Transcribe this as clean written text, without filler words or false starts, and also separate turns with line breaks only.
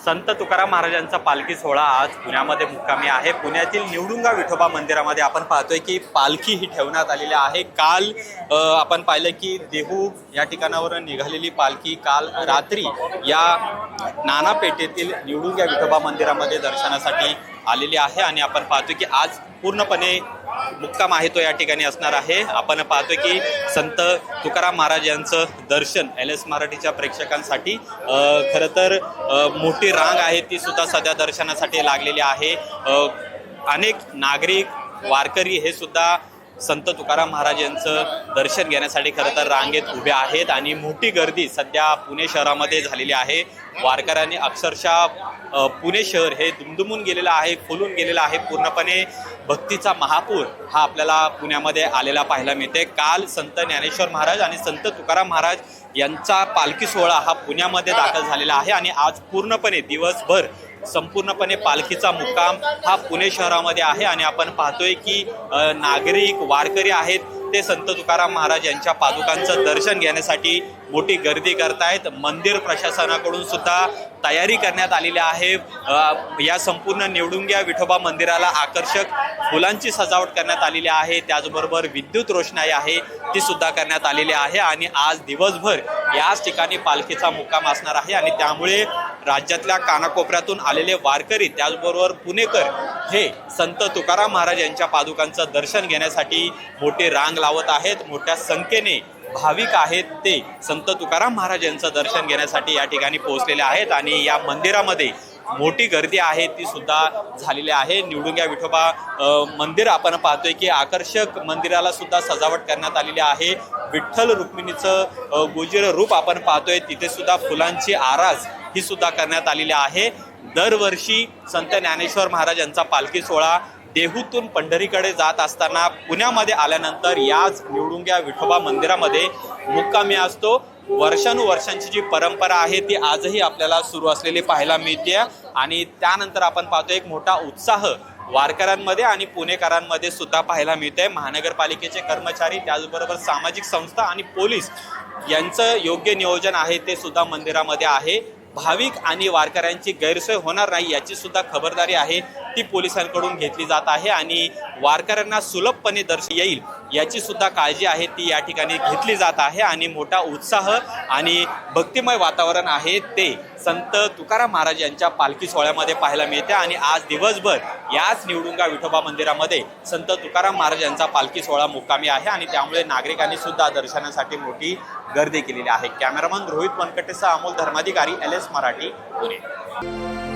संत तुकाराम महाराजांचा पालखी सोहळा आज पुण्यामध्ये मुक्कामी आहे। पुण्यातील निवडुंगा विठोबा मंदिरामध्ये आपण पाहतोय की पालखी ही ठेवण्यात आलेली आहे। काल आपण पाहिलं की देहू या ठिकाणावर निघालेली पालखी काल रात्री या नाना पेठेतील निवडुंगा विठोबा मंदिरामध्ये दर्शनासाठी आलेली आहे आणि आपण पाहतोय की आज पूर्णपणे मुक्काम आहे तो या ठिकाणी असणार आहे। आपण पाहतोय की संत तुकाराम महाराज यांचं दर्शन LS मराठीच्या प्रेक्षकांसाठी खरं तर मोठी रांग आहे ती सुद्धा सध्या दर्शनासाठी लागलेली आहे। अनेक नागरिक वारकरी हे सुद्धा संत तुकाराम महाराज यांचं दर्शन घेण्यासाठी खरं तर रांगेत उभे आहेत आणि मोठी गर्दी सध्या पुणे शहरामध्ये झालेली आहे। वारकऱ्यांनी अक्षरशः पुणे शहर हे दुमदुमून गेलेलं आहे, फुलून गेलेलं आहे। पूर्णपणे भक्तीचा महापूर हा आपल्याला पुण्यामध्ये आलेला पाहायला मिळते। काल संत ज्ञानेश्वर महाराज आणि संत तुकाराम महाराज यांचा पालखी सोहळा हा पुण्यामध्ये दाखल झालेला आहे आणि आज पूर्णपणे दिवसभर संपूर्णपणे पालखीचा मुक्काम हा पुणे शहरामध्ये आहे आणि आपण पाहतोय की नागरिक वारकरी आहेत ते संत तुकाराम महाराज यांच्या पादुकांचं दर्शन घेण्यासाठी मोठी गर्दी करतायत। मंदिर प्रशासनाकडून सुद्धा तयारी करण्यात आलेली आहे। या संपूर्ण निवडुंग्या विठोबा मंदिराला आकर्षक फुलांची सजावट करण्यात आलेली आहे, त्याचबरोबर विद्युत रोषणाई आहे ती सुद्धा करण्यात आलेली आहे आणि आज दिवसभर याच ठिकाणी पालखीचा मुक्काम असणार आहे आणि त्यामुळे राज्यातल्या कानाकोपऱ्यातून आलेले वारकरी त्याचबरोबर पुणेकर हे संत तुकाराम महाराज यांच्या पादुकांचं दर्शन घेण्यासाठी मोठी रांग लावत आहेत। मोठ्या संख्येने भाविक आहेत ते संत तुकाराम महाराज यांचं दर्शन घेण्यासाठी या ठिकाणी पोहोचलेले आहेत आणि या मंदिरामध्ये मोठी गर्दी आहे ती सुद्धा झालेली आहे। निवडुंगा विठोबा मंदिर आपण पाहतोय की आकर्षक मंदिराला सुद्धा सजावट करण्यात आलेली आहे। विठ्ठल रुक्मिणीचं गोजिर रूप आपण पाहतोय, तिथे सुद्धा फुलांची आरास ही सुद्धा करण्यात आलेली आहे। दरवर्षी संत ज्ञानेश्वर महाराज यांचा पालखी सोहळा देहूतून पंढरीकडे जात असताना पुण्यामध्ये आल्यानंतर याच निवडुंग्या विठोबा मंदिरामध्ये मुक्कामी असतो। वर्षानुवर्षांची जी परंपरा आहे ती आजही आपल्याला सुरू असलेली पाहायला मिळते आणि त्यानंतर आपण पाहतो एक मोठा उत्साह वारकऱ्यांमध्ये आणि पुणेकरांमध्ये सुद्धा पाहायला मिळते। महानगरपालिकेचे कर्मचारी त्याचबरोबर सामाजिक संस्था आणि पोलीस यांचं योग्य नियोजन आहे ते सुद्धा मंदिरामध्ये आहे। भाविक आणि वारकऱ्यांची गैरसोय होणार नाही याची सुद्धा खबरदारी आहे ती पोलिसांकडून घेतली जात आहे आणि वारकऱ्यांना सुलभपणे दर्शन येईल याची सुद्धा काळजी आहे ती या ठिकाणी घेतली जात आहे आणि मोठा उत्साह आणि भक्तिमय वातावरण आहे ते संत तुकाराम महाराज यांच्या पालखी सोहळ्यामध्ये पाहायला मिळते आणि आज दिवसभर याच निवडुंगा विठोबा मंदिरामध्ये संत तुकाराम महाराज यांचा पालखी सोहळा मुक्कामी आहे आणि त्यामुळे नागरिकांनी सुद्धा दर्शनासाठी मोठी गर्दी केलेली आहे। कॅमेरामन रोहित वनकटेसह अमोल धर्माधिकारी LS मराठी पुणे।